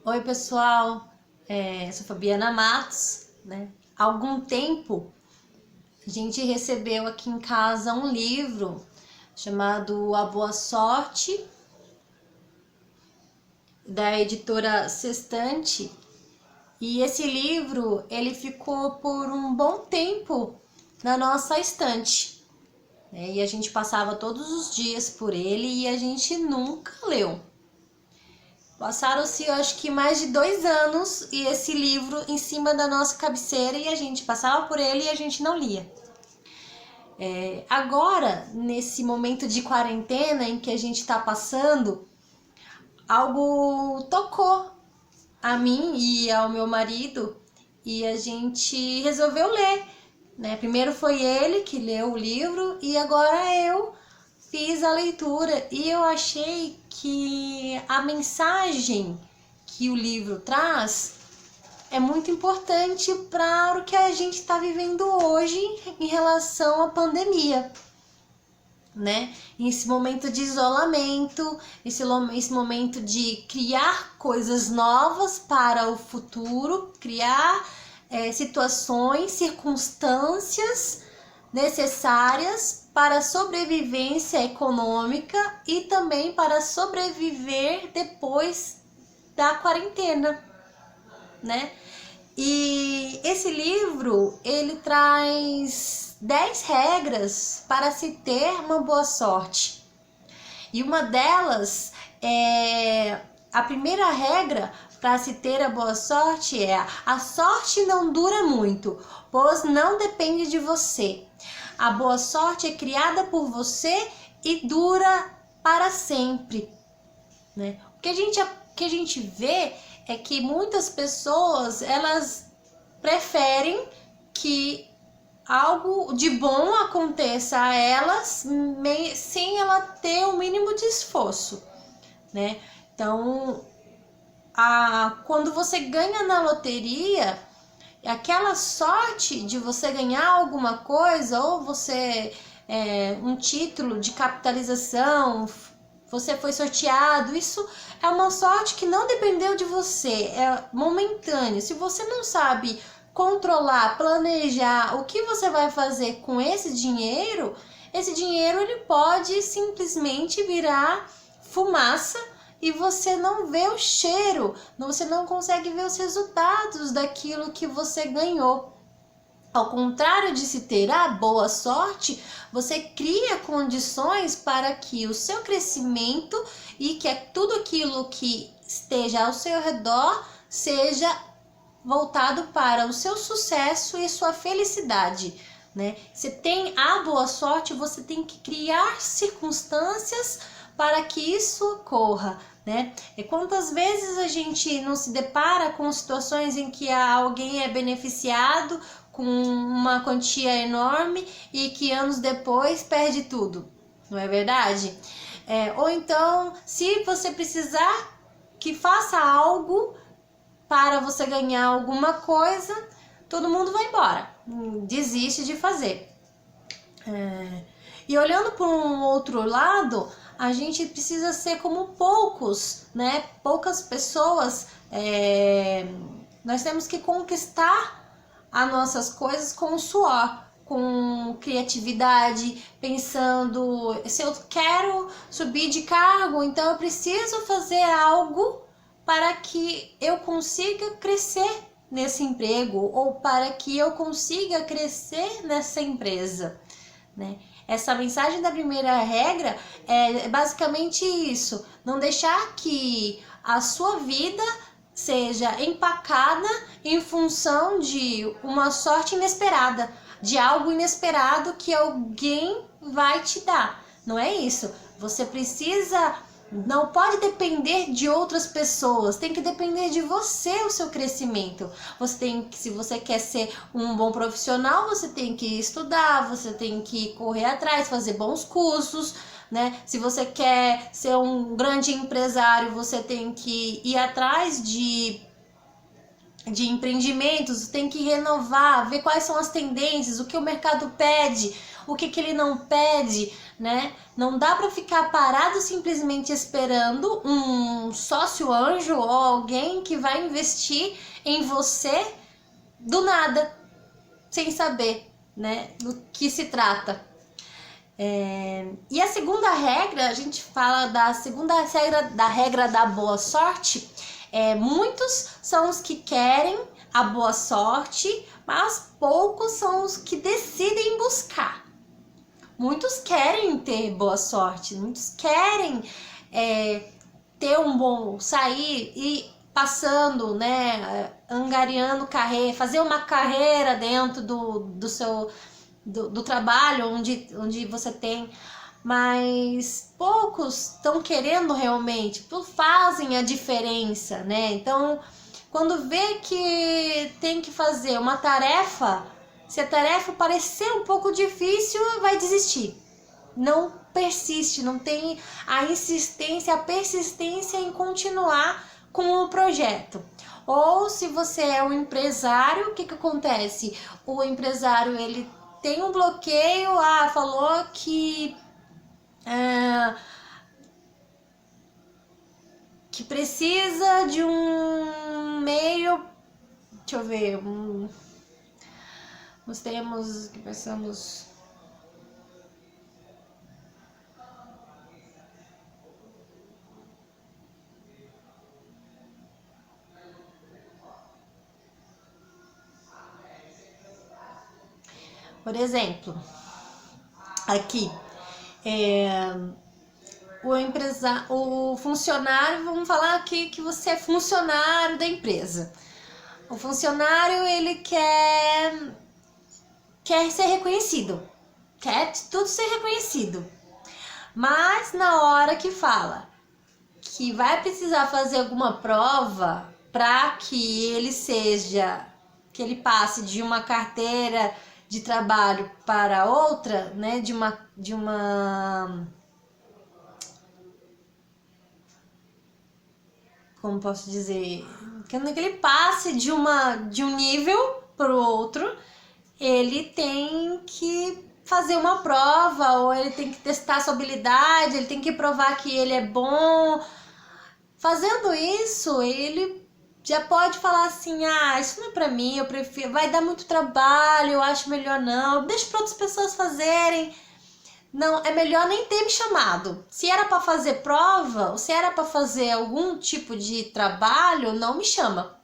Oi, pessoal, sou Fabiana Matos, né? Há algum tempo a gente recebeu aqui em casa um livro chamado A Boa Sorte, da editora Sextante, e esse livro ele ficou por um bom tempo na nossa estante, né? E a gente passava todos os dias por ele e a gente nunca leu. Passaram-se, eu acho que mais de 2 anos e esse livro em cima da nossa cabeceira e a gente passava por ele e a gente não lia. Agora, nesse momento de quarentena em que a gente está passando, algo tocou a mim e ao meu marido e a gente resolveu ler, né? Primeiro foi ele que leu o livro e agora eu fiz a leitura e eu achei que a mensagem que o livro traz é muito importante para o que a gente está vivendo hoje em relação à pandemia, né? Esse momento de isolamento, esse momento de criar coisas novas para o futuro, criar situações, circunstâncias necessárias para a sobrevivência econômica e também para sobreviver depois da quarentena, né? E esse livro, ele traz 10 regras para se ter uma boa sorte. E uma delas é a primeira regra para se ter a boa sorte é: a sorte não dura muito, pois não depende de você. A boa sorte é criada por você e dura para sempre, né? O que a gente vê é que muitas pessoas elas preferem que algo de bom aconteça a elas sem ela ter o mínimo de esforço, né? Então, quando você ganha na loteria, aquela sorte de você ganhar alguma coisa, ou você um título de capitalização, você foi sorteado, isso é uma sorte que não dependeu de você, é momentâneo. Se você não sabe controlar, planejar o que você vai fazer com esse dinheiro ele pode simplesmente virar fumaça e você não vê o cheiro, você não consegue ver os resultados daquilo que você ganhou. Ao contrário de se ter a boa sorte, você cria condições para que o seu crescimento e que tudo aquilo que esteja ao seu redor seja voltado para o seu sucesso e sua felicidade, né? Você tem a boa sorte, você tem que criar circunstâncias para que isso ocorra, né? E quantas vezes a gente não se depara com situações em que alguém é beneficiado com uma quantia enorme e que anos depois perde tudo, não é verdade? Ou então, se você precisar que faça algo para você ganhar alguma coisa, todo mundo vai embora, desiste de fazer. E olhando por um outro lado, a gente precisa ser como poucos, né? Poucas pessoas. Nós temos que conquistar as nossas coisas com suor, com criatividade, pensando, se eu quero subir de cargo, então eu preciso fazer algo para que eu consiga crescer nesse emprego ou para que eu consiga crescer nessa empresa, né? Essa mensagem da primeira regra é basicamente isso: não deixar que a sua vida seja empacada em função de uma sorte inesperada, de algo inesperado que alguém vai te dar. Não é isso. Você precisa, não pode depender de outras pessoas, tem que depender de você, o seu crescimento. Você tem que, se você quer ser um bom profissional, você tem que estudar, você tem que correr atrás, fazer bons cursos, né? Se você quer ser um grande empresário, você tem que ir atrás de empreendimentos, tem que renovar, ver quais são as tendências, o que o mercado pede, o que que ele não pede, né? Não dá para ficar parado simplesmente esperando um sócio anjo ou alguém que vai investir em você do nada, sem saber, né, do que se trata. E a segunda regra, a gente fala da segunda regra da boa sorte. Muitos são os que querem a boa sorte, mas poucos são os que decidem buscar. Muitos querem ter boa sorte, muitos querem ter um bom, sair e passando, né, angariando carreira, fazer uma carreira dentro do seu do trabalho onde você tem, mas poucos estão querendo realmente, fazem a diferença, né? Então, quando vê que tem que fazer uma tarefa, se a tarefa parecer um pouco difícil, vai desistir. Não persiste, não tem a insistência, a persistência em continuar com o projeto. Ou se você é um empresário, o que acontece? O empresário, ele tem um bloqueio, falou que precisa de um meio, deixa eu ver, nós temos que pensamos. Por exemplo, aqui, o funcionário, vamos falar aqui que você é funcionário da empresa. O funcionário, ele quer ser reconhecido, quer tudo ser reconhecido. Mas na hora que fala que vai precisar fazer alguma prova para que ele passe de uma carteira de trabalho para outra, né, de uma como posso dizer, que ele passe de um nível para o outro, ele tem que fazer uma prova, ou ele tem que testar sua habilidade, ele tem que provar que ele é bom. Fazendo isso, ele já pode falar assim, isso não é pra mim, eu prefiro, vai dar muito trabalho, eu acho melhor não, deixa para outras pessoas fazerem. Não, é melhor nem ter me chamado. Se era para fazer prova, ou se era para fazer algum tipo de trabalho, não me chama.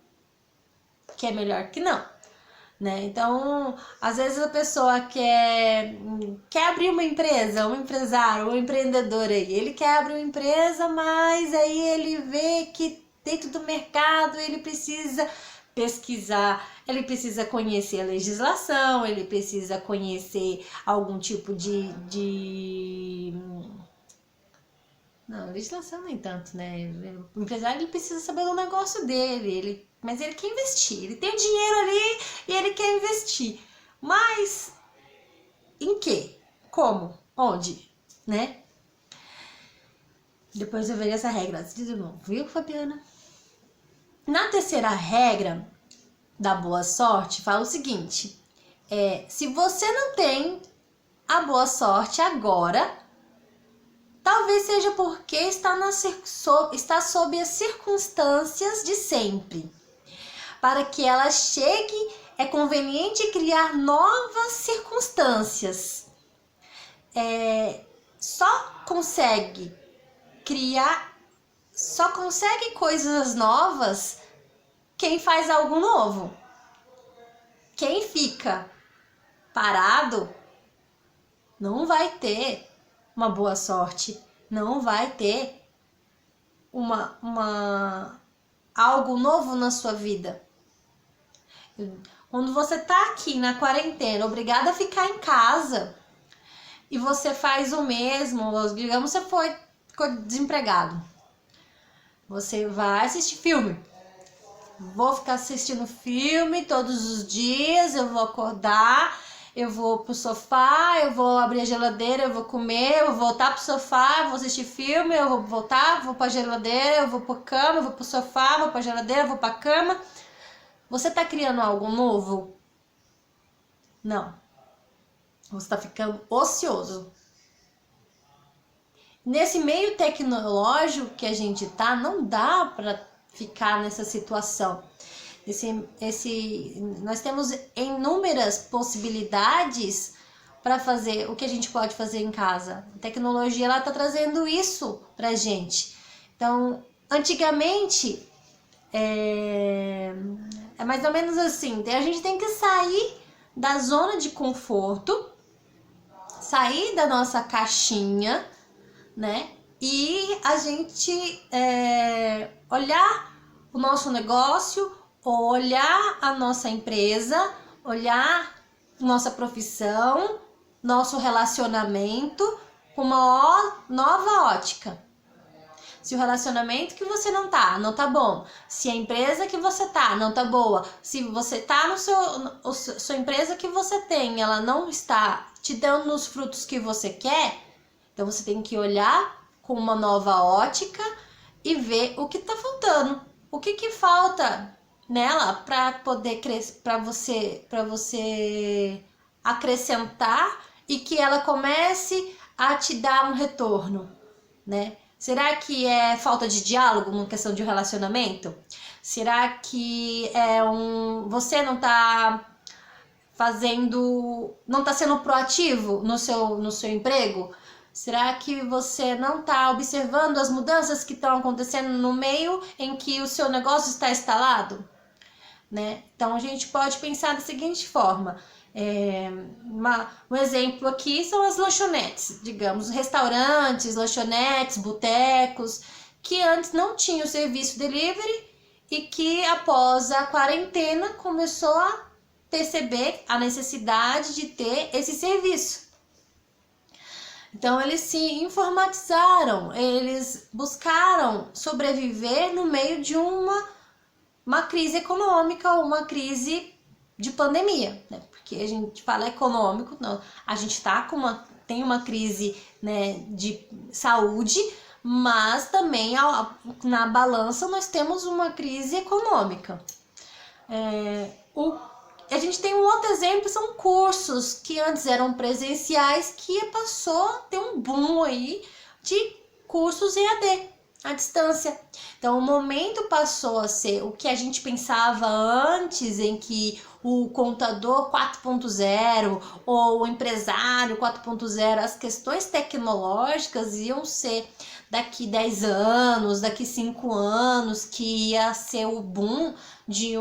Que é melhor que não, né? Então, às vezes a pessoa quer abrir uma empresa, um empresário, um empreendedor aí, ele quer abrir uma empresa, mas aí ele vê que dentro do mercado ele precisa pesquisar, ele precisa conhecer a legislação, ele precisa conhecer algum tipo não, legislação nem tanto, né? O empresário, ele precisa saber do negócio dele, mas ele quer investir, ele tem o dinheiro ali e ele quer investir. Mas em quê? Como? Onde? Né? Depois eu veria essa regra de novo, viu, Fabiana? Na terceira regra da boa sorte, fala o seguinte: se você não tem a boa sorte agora, talvez seja porque está sob as circunstâncias de sempre. Para que ela chegue, é conveniente criar novas circunstâncias. Só consegue coisas novas quem faz algo novo. Quem fica parado não vai ter uma boa sorte, não vai ter algo novo na sua vida. Quando você tá aqui na quarentena, obrigada a ficar em casa, e você faz o mesmo, digamos, ficou desempregado, você vai assistir filme. Vou ficar assistindo filme todos os dias, eu vou acordar, eu vou pro sofá, eu vou abrir a geladeira, eu vou comer, eu vou voltar pro sofá, eu vou assistir filme, eu vou voltar, vou pra geladeira, eu vou pra cama, eu vou pro sofá, vou pra geladeira, eu vou pra cama. Você tá criando algo novo? Não. você está ficando ocioso. Nesse meio tecnológico que a gente tá, não dá para ficar nessa situação. Nós temos inúmeras possibilidades para fazer o que a gente pode fazer em casa. A tecnologia ela tá trazendo isso pra gente. Então, antigamente é mais ou menos assim, a gente tem que sair da zona de conforto, sair da nossa caixinha, né? E a gente olhar o nosso negócio, olhar a nossa empresa, olhar nossa profissão, nosso relacionamento com uma nova ótica. Se o relacionamento que você não tá bom. Se a empresa que você tá não tá boa. Se você tá sua empresa que você tem, ela não está te dando os frutos que você quer, então você tem que olhar com uma nova ótica e ver o que tá faltando. O que falta nela para poder crescer, para você acrescentar e que ela comece a te dar um retorno, né? Será que é falta de diálogo, uma questão de relacionamento? Será que você não tá não tá sendo proativo no seu emprego? Será que você não tá observando as mudanças que estão acontecendo no meio em que o seu negócio está instalado? Né? Então a gente pode pensar da seguinte forma. Um exemplo aqui são as lanchonetes, digamos, restaurantes, lanchonetes, botecos, que antes não tinham serviço delivery e que após a quarentena começou a perceber a necessidade de ter esse serviço. Então eles se informatizaram, eles buscaram sobreviver no meio de uma crise econômica ou uma crise de pandemia, né? Porque a gente fala econômico, não, a gente tem uma crise, né, de saúde, mas também na balança nós temos uma crise econômica. A gente tem um outro exemplo, são cursos que antes eram presenciais, que passou a ter um boom aí de cursos EAD, à distância. Então o momento passou a ser o que a gente pensava antes, em que o contador 4.0 ou o empresário 4.0, as questões tecnológicas iam ser daqui 10 anos, daqui 5 anos, que ia ser o boom de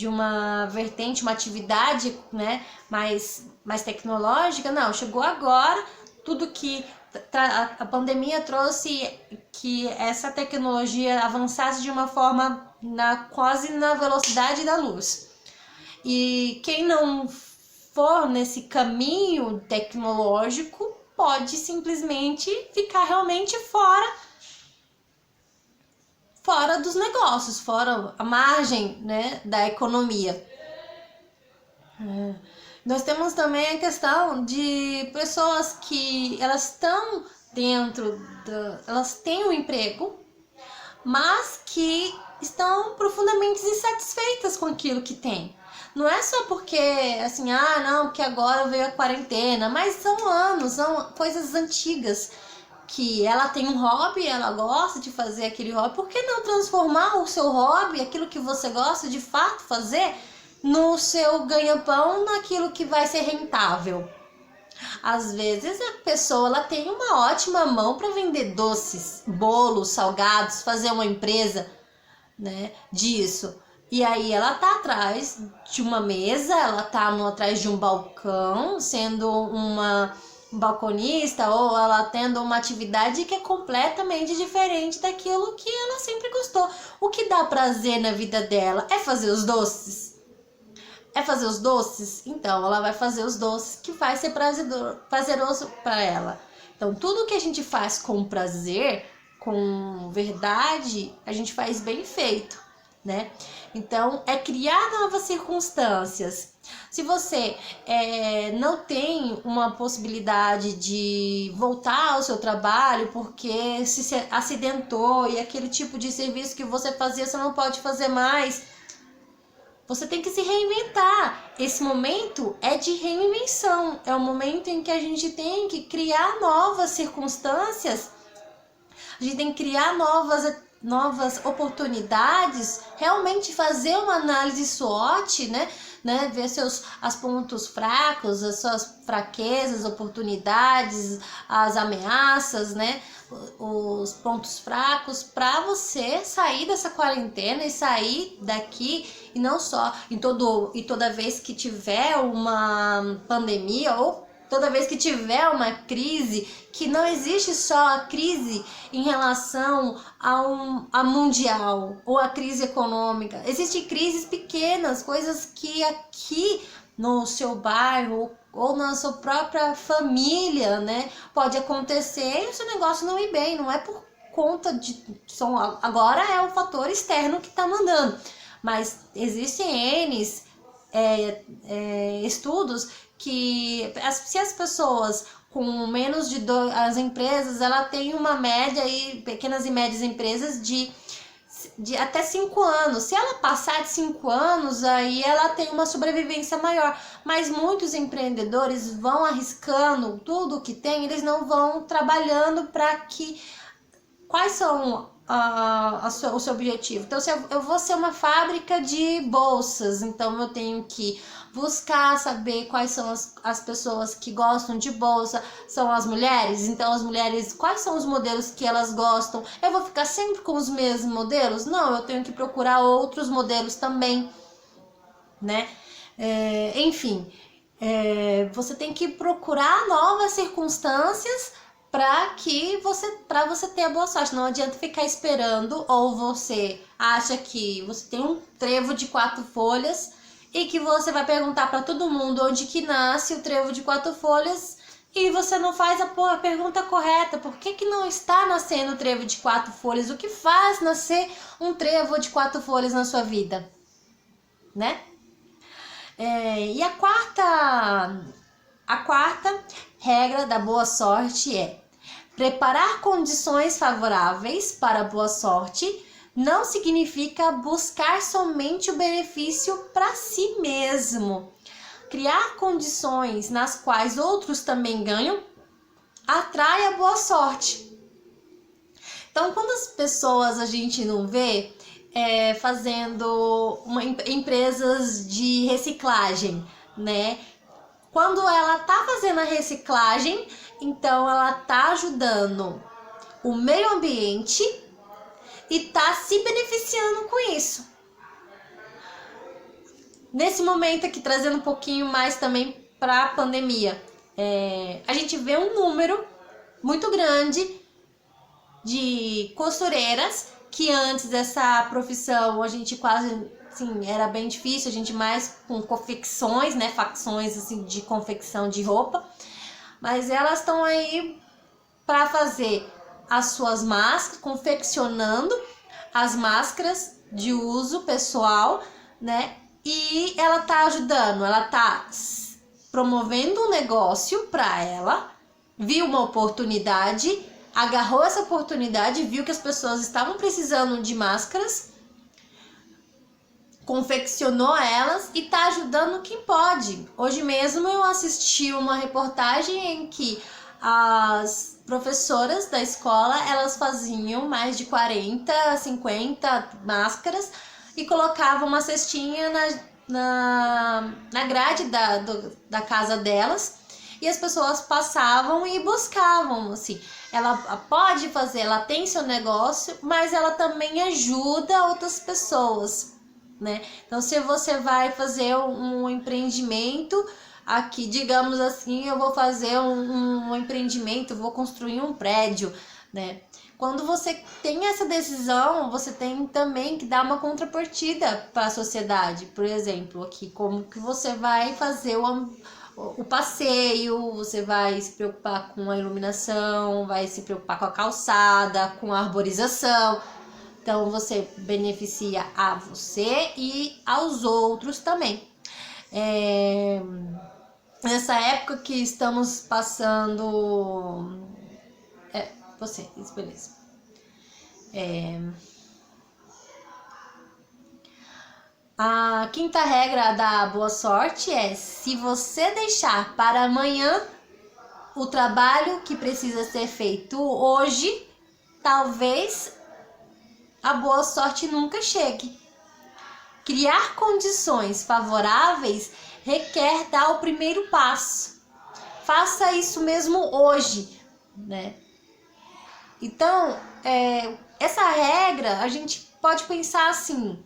uma vertente, uma atividade, né, mais tecnológica. Não, chegou agora, tudo que a pandemia trouxe que essa tecnologia avançasse de uma forma quase na velocidade da luz. E quem não for nesse caminho tecnológico pode simplesmente ficar realmente fora dos negócios, fora a margem, né, da economia. Nós temos também a questão de pessoas que elas estão elas têm um emprego, mas que estão profundamente insatisfeitas com aquilo que tem. Não é só porque, assim, não, que agora veio a quarentena, mas são anos, são coisas antigas, que ela tem um hobby, ela gosta de fazer aquele hobby. Por que não transformar o seu hobby, aquilo que você gosta de fato fazer, no seu ganha-pão, naquilo que vai ser rentável? Às vezes a pessoa ela tem uma ótima mão para vender doces, bolos, salgados, fazer uma empresa, né, disso. E aí ela tá atrás de uma mesa, ela tá atrás de um balcão, sendo uma balconista, ou ela tendo uma atividade que é completamente diferente daquilo que ela sempre gostou. O que dá prazer na vida dela é fazer os doces. Então ela vai fazer os doces que vai ser prazeroso para ela. Então tudo que a gente faz com prazer, com verdade, a gente faz bem feito, né? Então é criar novas circunstâncias. Se você não tem uma possibilidade de voltar ao seu trabalho porque se acidentou e aquele tipo de serviço que você fazia você não pode fazer mais, Você tem que se reinventar. Esse momento é de reinvenção. É o momento em que a gente tem que criar novas circunstâncias. A gente tem que criar novas oportunidades, realmente fazer uma análise SWOT, né? Ver as pontos fracos, as suas fraquezas, oportunidades, as ameaças, né? Os pontos fracos, para você sair dessa quarentena e sair daqui, e não só e toda vez que tiver uma pandemia ou toda vez que tiver uma crise, que não existe só a crise em relação a mundial ou a crise econômica. Existem crises pequenas, coisas que aqui no seu bairro ou na sua própria família, né, pode acontecer e o seu negócio não ir bem. Não é por conta de... agora é o fator externo que está mandando. Mas existem estudos que se as pessoas com menos de as empresas, ela tem uma média aí, pequenas e médias empresas de até 5 anos. Se ela passar de 5 anos, aí ela tem uma sobrevivência maior. Mas muitos empreendedores vão arriscando tudo que tem, eles não vão trabalhando para que... Quais são o seu objetivo? Então, se eu vou ser uma fábrica de bolsas, então eu tenho que buscar saber quais são as pessoas que gostam de bolsa, são as mulheres. Então, as mulheres, quais são os modelos que elas gostam? Eu vou ficar sempre com os mesmos modelos? Não, eu tenho que procurar outros modelos também, né? Enfim, você tem que procurar novas circunstâncias para você ter a boa sorte. Não adianta ficar esperando, ou você acha que você tem um trevo de 4 folhas e que você vai perguntar para todo mundo onde que nasce o trevo de 4 folhas e você não faz a pergunta correta. Por que não está nascendo o trevo de 4 folhas? O que faz nascer um trevo de 4 folhas na sua vida, né? E a quarta regra da boa sorte é: preparar condições favoráveis para a boa sorte não significa buscar somente o benefício para si mesmo. Criar condições nas quais outros também ganham atrai a boa sorte. Então, quando as pessoas a gente não vê fazendo empresas de reciclagem, né? Quando ela tá fazendo a reciclagem, então ela tá ajudando o meio ambiente e tá se beneficiando com isso. Nesse momento aqui, trazendo um pouquinho mais também para a pandemia, a gente vê um número muito grande de costureiras, que antes dessa profissão a gente quase, assim, era bem difícil, a gente mais com confecções, né, facções assim de confecção de roupa, mas elas estão aí para fazer as suas máscaras, confeccionando as máscaras de uso pessoal, né? E ela tá ajudando, ela tá promovendo um negócio para ela, viu uma oportunidade, agarrou essa oportunidade, viu que as pessoas estavam precisando de máscaras, confeccionou elas e tá ajudando quem pode. Hoje mesmo eu assisti uma reportagem em que as professoras da escola, elas faziam mais de 40, 50 máscaras e colocavam uma cestinha na grade da casa delas, e as pessoas passavam e buscavam, assim. Ela pode fazer, ela tem seu negócio, mas ela também ajuda outras pessoas, né? Então, se você vai fazer um empreendimento aqui, digamos assim, eu vou fazer um empreendimento, vou construir um prédio, né? Quando você tem essa decisão, você tem também que dar uma contrapartida para a sociedade. Por exemplo, aqui, como que você vai fazer o passeio, você vai se preocupar com a iluminação, vai se preocupar com a calçada, com a arborização. Então, você beneficia a você e aos outros também. Nessa época que estamos passando... isso, beleza. A quinta regra da boa sorte é: se você deixar para amanhã o trabalho que precisa ser feito hoje, talvez a boa sorte nunca chegue. Criar condições favoráveis requer dar o primeiro passo. Faça isso mesmo hoje, né? Então, essa regra, a gente pode pensar assim: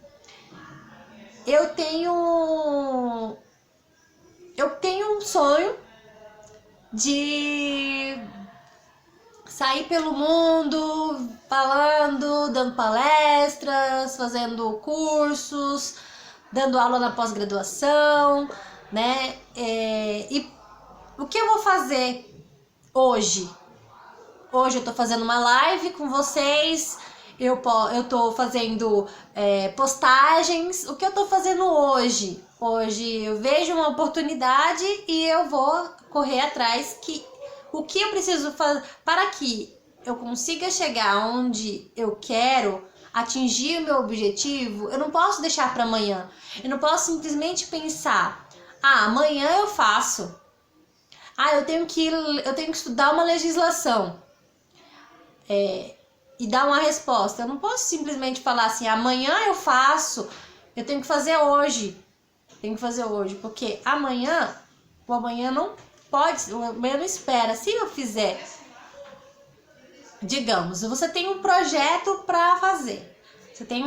eu tenho um sonho de sair pelo mundo falando, dando palestras, fazendo cursos, dando aula na pós-graduação, né? E o que eu vou fazer hoje? Hoje eu tô fazendo uma live com vocês, eu tô fazendo postagens. O que eu tô fazendo hoje? Hoje eu vejo uma oportunidade e eu vou correr atrás. O que eu preciso fazer para que eu consiga chegar onde eu quero, atingir o meu objetivo? Eu não posso deixar para amanhã. Eu não posso simplesmente pensar: amanhã eu faço. Eu tenho que estudar uma legislação. E dar uma resposta. Eu não posso simplesmente falar assim: amanhã eu faço. Eu tenho que fazer hoje. Porque o amanhã não pode, o amanhã não espera. Se eu fizer, digamos, você tem um projeto para fazer. Você tem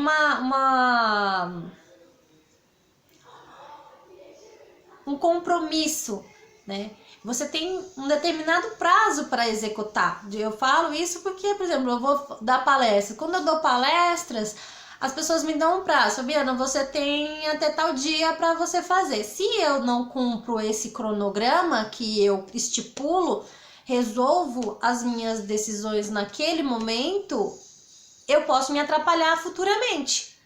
um compromisso, né? Você tem um determinado prazo para executar. Eu falo isso porque, por exemplo, eu vou dar palestra. Quando eu dou palestras, as pessoas me dão um prazo. Fabiana, você tem até tal dia para você fazer. Se eu não cumpro esse cronograma que eu estipulo, resolvo as minhas decisões naquele momento, eu posso me atrapalhar futuramente.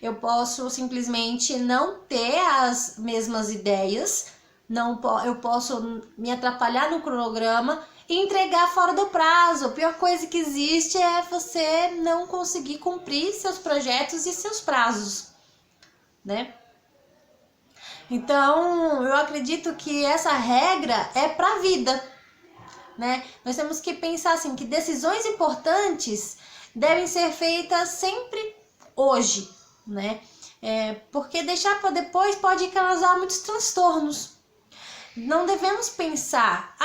Eu posso simplesmente não ter as mesmas ideias, eu posso me atrapalhar no cronograma e entregar fora do prazo. A pior coisa que existe é você não conseguir cumprir seus projetos e seus prazos, né? Então, eu acredito que essa regra é para a vida, né? Nós temos que pensar assim, que decisões importantes devem ser feitas sempre hoje, né? Porque deixar para depois pode causar muitos transtornos. Não devemos pensar: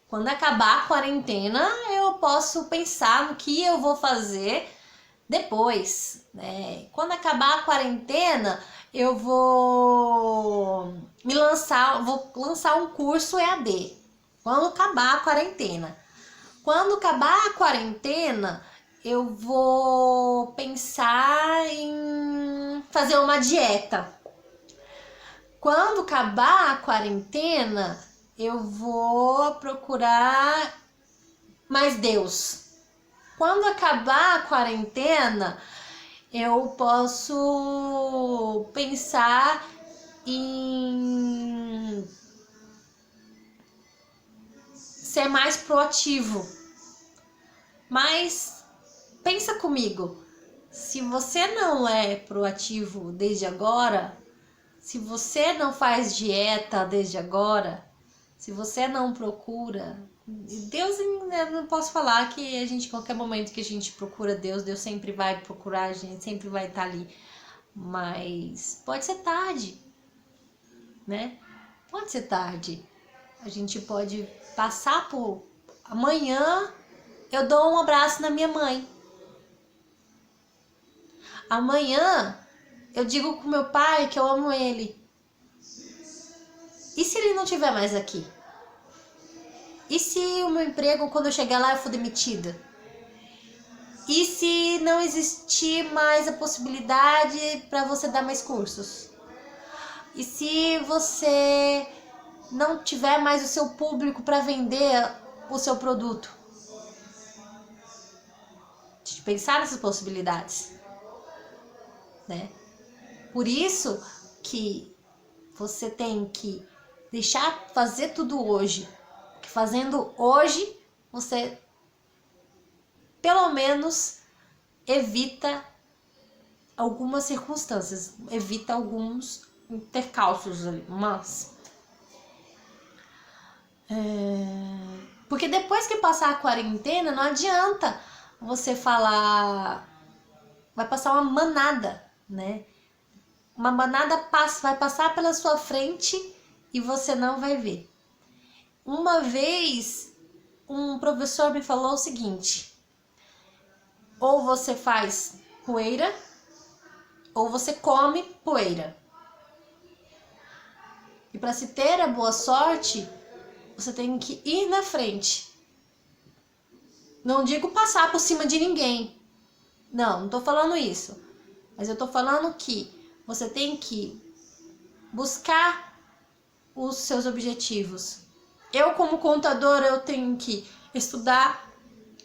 quando acabar a quarentena eu posso pensar no que eu vou fazer depois, né? Quando acabar a quarentena eu vou lançar um curso EAD. Quando acabar a quarentena. Quando acabar a quarentena, eu vou pensar em fazer uma dieta. Quando acabar a quarentena, eu vou procurar mais Deus. Quando acabar a quarentena, eu posso pensar em ser mais proativo. Mas pensa comigo, se você não é proativo desde agora, se você não faz dieta desde agora, se você não procura Deus, eu não posso falar que a gente, qualquer momento que a gente procura Deus, Deus sempre vai procurar a gente, sempre vai estar ali. Mas pode ser tarde, né? Pode ser tarde. A gente pode passar por... Amanhã eu dou um abraço na minha mãe. Amanhã eu digo com meu pai que eu amo ele. E se ele não estiver mais aqui? E se o meu emprego, quando eu chegar lá, eu for demitida? E se não existir mais a possibilidade para você dar mais cursos? E se você não tiver mais o seu público para vender o seu produto? De pensar nessas possibilidades, né? Por isso que você tem que deixar fazer tudo hoje. Porque fazendo hoje, você pelo menos evita algumas circunstâncias, evita alguns intercalços ali, mas... Porque depois que passar a quarentena, não adianta você falar... Vai passar uma manada, né? Uma manada vai passar pela sua frente e você não vai ver. Uma vez, um professor me falou o seguinte: ou você faz poeira, ou você come poeira. E para se ter a boa sorte, você tem que ir na frente. Não digo passar por cima de ninguém. Não tô falando isso. Mas eu tô falando que você tem que buscar os seus objetivos. Eu, como contadora, eu tenho que estudar,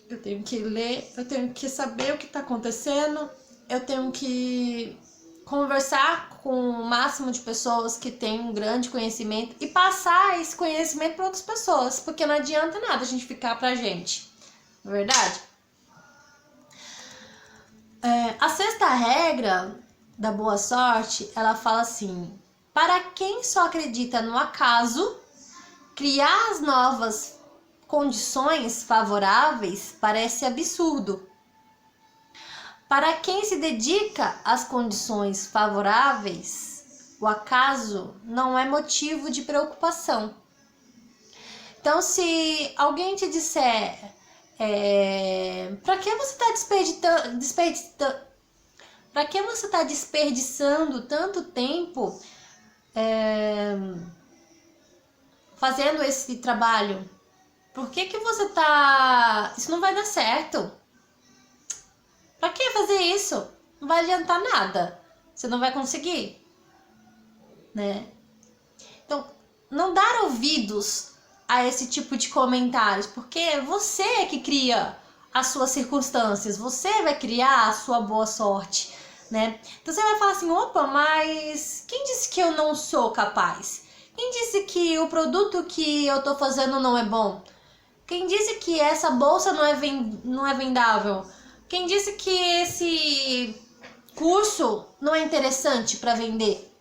eu tenho que ler, eu tenho que saber o que está acontecendo, eu tenho que conversar com o máximo de pessoas que têm um grande conhecimento e passar esse conhecimento para outras pessoas, porque não adianta nada a gente ficar pra gente, não é verdade? A sexta regra da boa sorte, ela fala assim: para quem só acredita no acaso, criar as novas condições favoráveis parece absurdo. Para quem se dedica às condições favoráveis, o acaso não é motivo de preocupação. Então, se alguém te disser, para que você está desperdiçando tanto tempo fazendo esse trabalho? Por que você tá... Isso não vai dar certo. Pra que fazer isso? Não vai adiantar nada. Você não vai conseguir, né? Então, não dar ouvidos a esse tipo de comentários, porque você é que cria as suas circunstâncias, você vai criar a sua boa sorte, né? Então você vai falar assim: opa, mas quem disse que eu não sou capaz? Quem disse que o produto que eu tô fazendo não é bom? Quem disse que essa bolsa não é vendável? Quem disse que esse curso não é interessante para vender,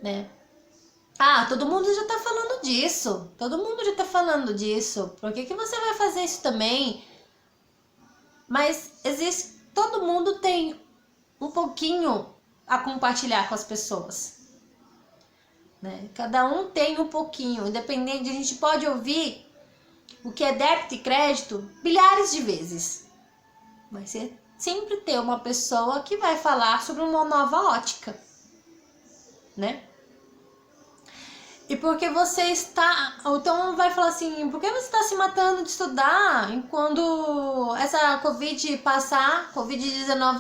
né? Ah, todo mundo já tá falando disso. Todo mundo já tá falando disso. Por que você vai fazer isso também? Mas todo mundo tem um pouquinho a compartilhar com as pessoas, né? Cada um tem um pouquinho, independente, a gente pode ouvir o que é débito e crédito bilhares de vezes. Vai ser sempre ter uma pessoa que vai falar sobre uma nova ótica, né? E porque você está... Então vai falar assim: por que você está se matando de estudar? E quando essa Covid-19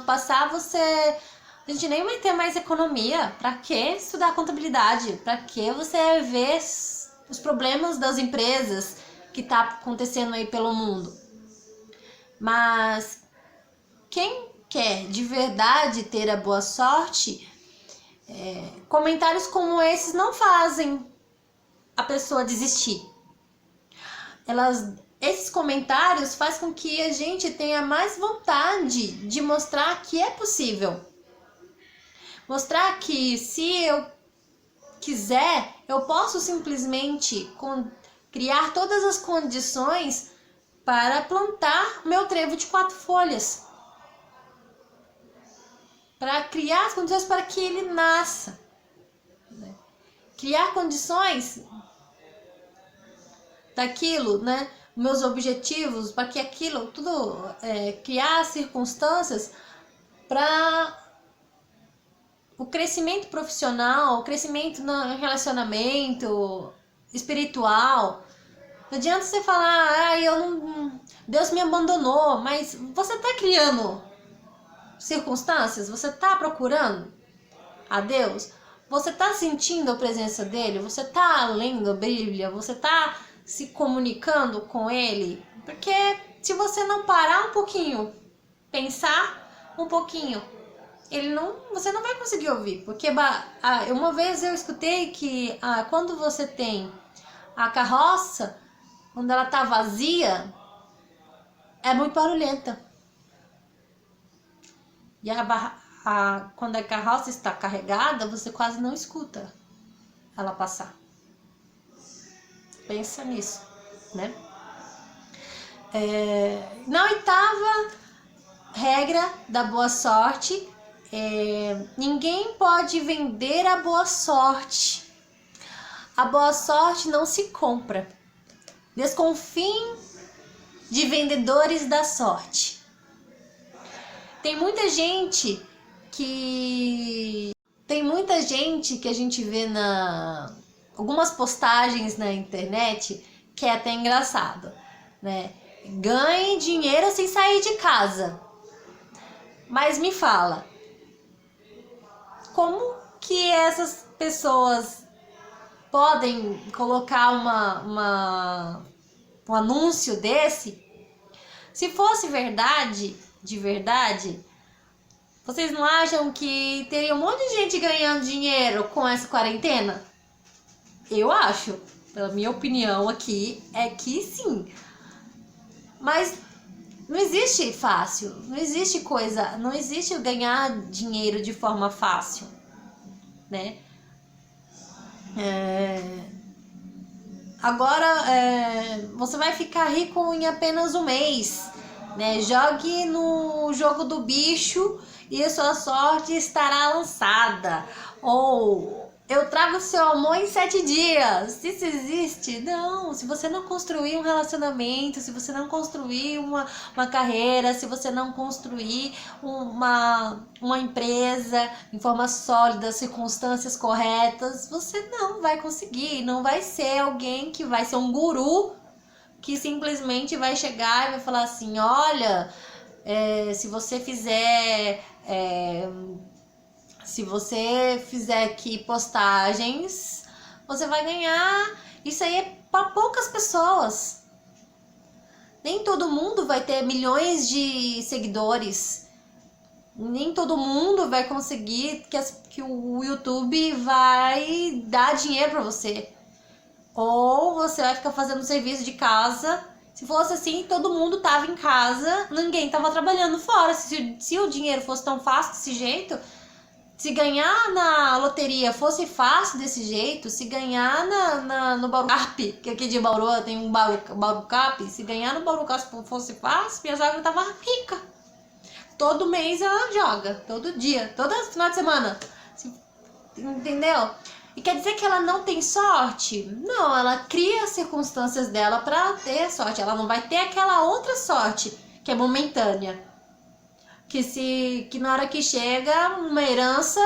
passar, a gente nem vai ter mais economia. Pra que estudar contabilidade? Pra que você ver os problemas das empresas que tá acontecendo aí pelo mundo? Mas quem quer de verdade ter a boa sorte, comentários como esses não fazem a pessoa desistir. Esses comentários fazem com que a gente tenha mais vontade de mostrar que é possível. Mostrar que se eu quiser, eu posso simplesmente criar todas as condições para plantar meu trevo de 4 folhas. Para criar as condições para que ele nasça. Criar condições daquilo, né? Meus objetivos, para que aquilo tudo, criar circunstâncias para o crescimento profissional, o crescimento no relacionamento espiritual. Não adianta você falar: Deus me abandonou, mas você está criando circunstâncias, você está procurando a Deus, você está sentindo a presença dele, você está lendo a Bíblia, você está se comunicando com ele. Porque se você não parar um pouquinho, pensar um pouquinho, você não vai conseguir ouvir. Porque uma vez eu escutei que quando você tem a carroça, quando ela tá vazia, é muito barulhenta. E quando a carroça está carregada, você quase não escuta ela passar. Pensa nisso, né? Na oitava regra da boa sorte, ninguém pode vender a boa sorte. A boa sorte não se compra. Desconfiem de vendedores da sorte. Tem muita gente que a gente vê algumas postagens na internet que é até engraçado, né? Ganhe dinheiro sem sair de casa. Mas me fala, como que essas pessoas podem colocar um anúncio desse? Se fosse verdade, de verdade, vocês não acham que teria um monte de gente ganhando dinheiro com essa quarentena? Eu acho, pela minha opinião aqui, é que sim. Mas não existe fácil, não existe ganhar dinheiro de forma fácil, né? Agora, você vai ficar rico em apenas um mês, né? Jogue no jogo do bicho e a sua sorte estará lançada. Ou eu trago seu amor em 7 dias. Isso existe? Não. Se você não construir um relacionamento, se você não construir uma carreira, se você não construir uma empresa em forma sólida, circunstâncias corretas, você não vai conseguir. Não vai ser alguém que vai ser um guru que simplesmente vai chegar e vai falar assim, olha, se você fizer aqui postagens, você vai ganhar. Isso aí é para poucas pessoas. Nem todo mundo vai ter milhões de seguidores. Nem todo mundo vai conseguir que o YouTube vai dar dinheiro para você. Ou você vai ficar fazendo serviço de casa. Se fosse assim, todo mundo tava em casa, ninguém tava trabalhando fora. Se o dinheiro fosse tão fácil desse jeito, se ganhar na loteria fosse fácil desse jeito, se ganhar no Barucap, que aqui de Bauru tem um Barucap, se ganhar no Barucap fosse fácil, minha sogra tava rica. Todo mês ela joga, todo dia, todo final de semana. Entendeu? E quer dizer que ela não tem sorte? Não, ela cria as circunstâncias dela para ter sorte. Ela não vai ter aquela outra sorte que é momentânea. Que na hora que chega uma herança,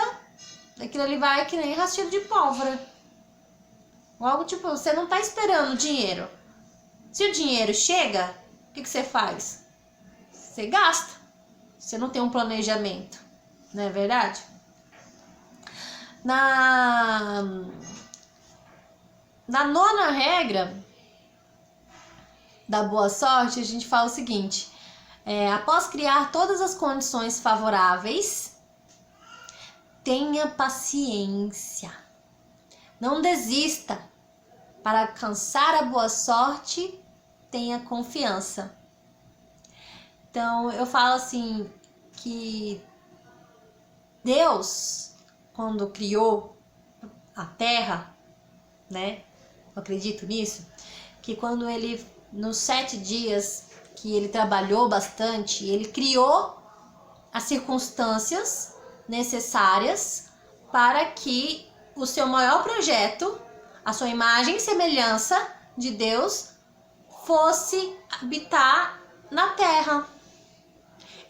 aquilo ali vai que nem rastilho de pólvora. Algo tipo, você não tá esperando dinheiro. Se o dinheiro chega, o que você faz? Você gasta. Você não tem um planejamento, não é verdade? Na nona regra da boa sorte, a gente fala o seguinte: após criar todas as condições favoráveis, tenha paciência. Não desista. Para alcançar a boa sorte, tenha confiança. Então, eu falo assim, que Deus, quando criou a terra, né? Eu acredito nisso, que quando ele, nos 7 dias que ele trabalhou bastante, ele criou as circunstâncias necessárias para que o seu maior projeto, a sua imagem e semelhança de Deus, fosse habitar na terra.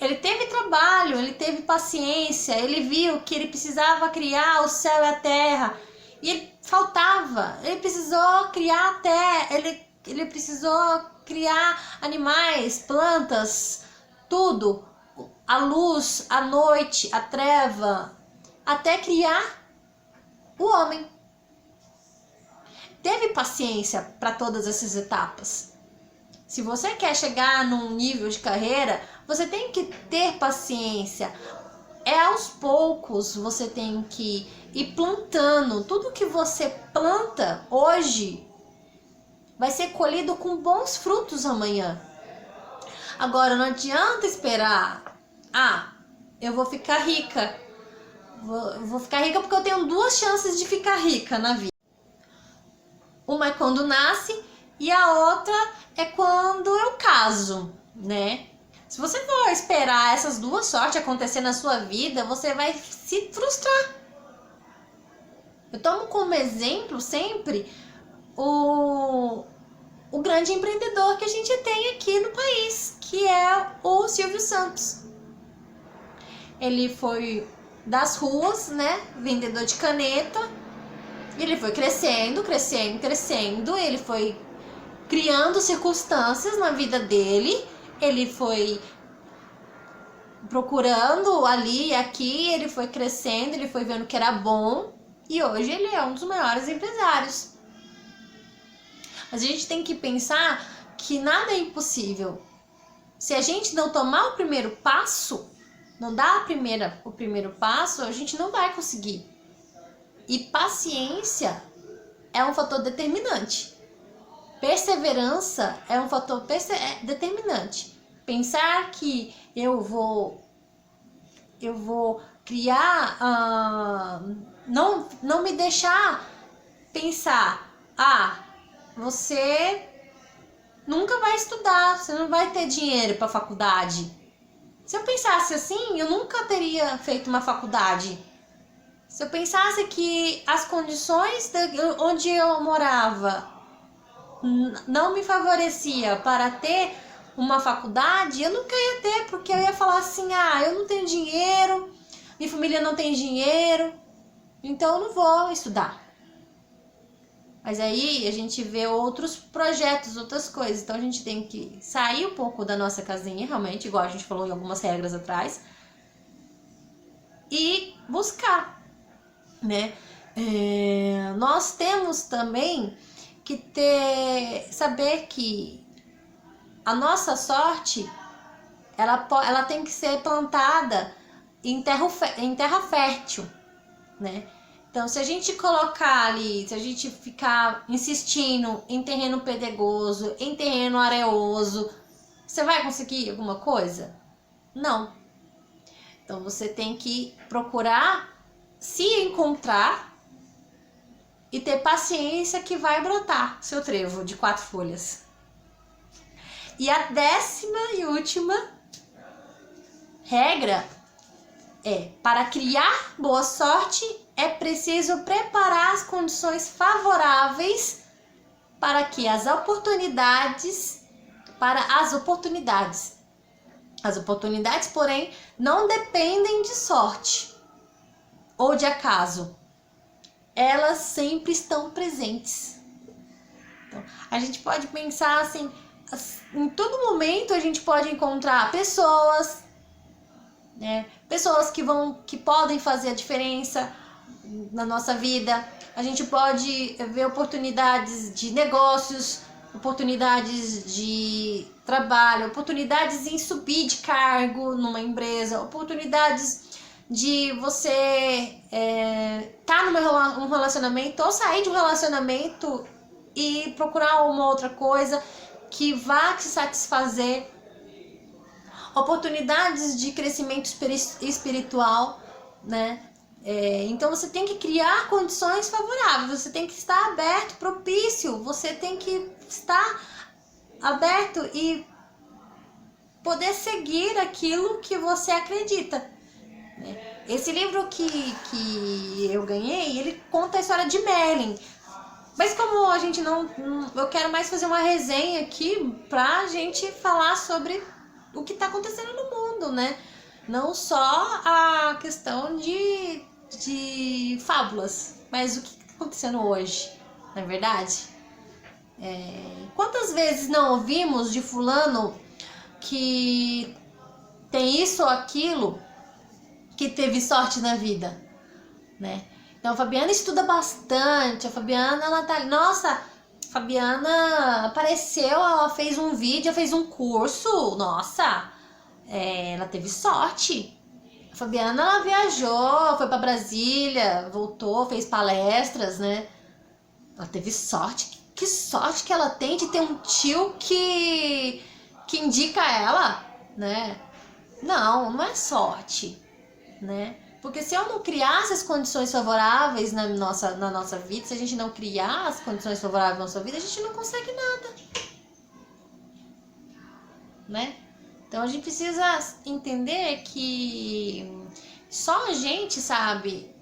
Ele teve trabalho, ele teve paciência, ele viu que ele precisava criar o céu e a terra. E ele faltava, ele precisou criar a terra, ele precisou criar animais, plantas, tudo. A luz, a noite, a treva, até criar o homem. Teve paciência para todas essas etapas. Se você quer chegar num nível de carreira, você tem que ter paciência. Aos poucos você tem que ir plantando. Tudo que você planta hoje vai ser colhido com bons frutos amanhã. Agora, não adianta esperar. Eu vou ficar rica vou ficar rica porque eu tenho duas chances de ficar rica na vida. Uma é quando nasce e a outra é quando eu caso, né? Se você for esperar essas duas sortes acontecer na sua vida, você vai se frustrar. Eu tomo como exemplo sempre o grande empreendedor que a gente tem aqui no país, que é o Silvio Santos. Ele foi das ruas, né, vendedor de caneta, ele foi crescendo, ele foi criando circunstâncias na vida dele, ele foi procurando ali e aqui, ele foi crescendo, ele foi vendo que era bom e hoje ele é um dos maiores empresários. Mas a gente tem que pensar que nada é impossível. Se a gente não tomar o primeiro passo, não dar o primeiro passo, a gente não vai conseguir. E paciência é um fator determinante. Perseverança é um fator determinante. Pensar que eu vou criar, não me deixar pensar, você nunca vai estudar, você não vai ter dinheiro para faculdade. Se eu pensasse assim, eu nunca teria feito uma faculdade. Se eu pensasse que as condições onde eu morava não me favorecia para ter uma faculdade, eu nunca ia ter, porque eu ia falar assim, eu não tenho dinheiro, minha família não tem dinheiro, então eu não vou estudar. Mas aí a gente vê outros projetos, outras coisas, então a gente tem que sair um pouco da nossa casinha, realmente, igual a gente falou em algumas regras atrás, e buscar, né? Nós temos também que saber que a nossa sorte, ela tem que ser plantada em terra fértil, né? Então, se a gente colocar ali, se a gente ficar insistindo em terreno pedregoso, em terreno areoso, você vai conseguir alguma coisa? Não. Então, você tem que procurar se encontrar e ter paciência que vai brotar seu trevo de 4 folhas. E a 10ª e última regra é: para criar boa sorte, é preciso preparar as condições favoráveis para as oportunidades. As oportunidades, porém, não dependem de sorte ou de acaso. Elas sempre estão presentes. Então, a gente pode pensar assim, em todo momento a gente pode encontrar pessoas, né? Pessoas que podem fazer a diferença na nossa vida. A gente pode ver oportunidades de negócios, oportunidades de trabalho, oportunidades em subir de cargo numa empresa, oportunidades de você tá num relacionamento ou sair de um relacionamento e procurar uma outra coisa que vá te satisfazer. Oportunidades de crescimento espiritual, né? Então você tem que criar condições favoráveis, você tem que estar aberto, propício, você tem que estar aberto e poder seguir aquilo que você acredita. Esse livro que eu ganhei, ele conta a história de Merlin. Mas como a gente eu quero mais fazer uma resenha aqui pra gente falar sobre o que está acontecendo no mundo, né? Não só a questão de fábulas, mas o que está acontecendo hoje, não é verdade? Quantas vezes não ouvimos de fulano que tem isso ou aquilo, que teve sorte na vida, né? Então a Fabiana estuda bastante, a Fabiana, ela tá... Nossa, a Fabiana apareceu, ela fez um vídeo, ela fez um curso, nossa, ela teve sorte. A Fabiana, ela viajou, foi pra Brasília, voltou, fez palestras, né? Ela teve sorte. Que sorte que ela tem de ter um tio que indica ela, né? Não é sorte, né? Porque se eu não criasse as condições favoráveis na nossa vida, se a gente não criar as condições favoráveis na nossa vida, a gente não consegue nada, né? Então a gente precisa entender que só a gente sabe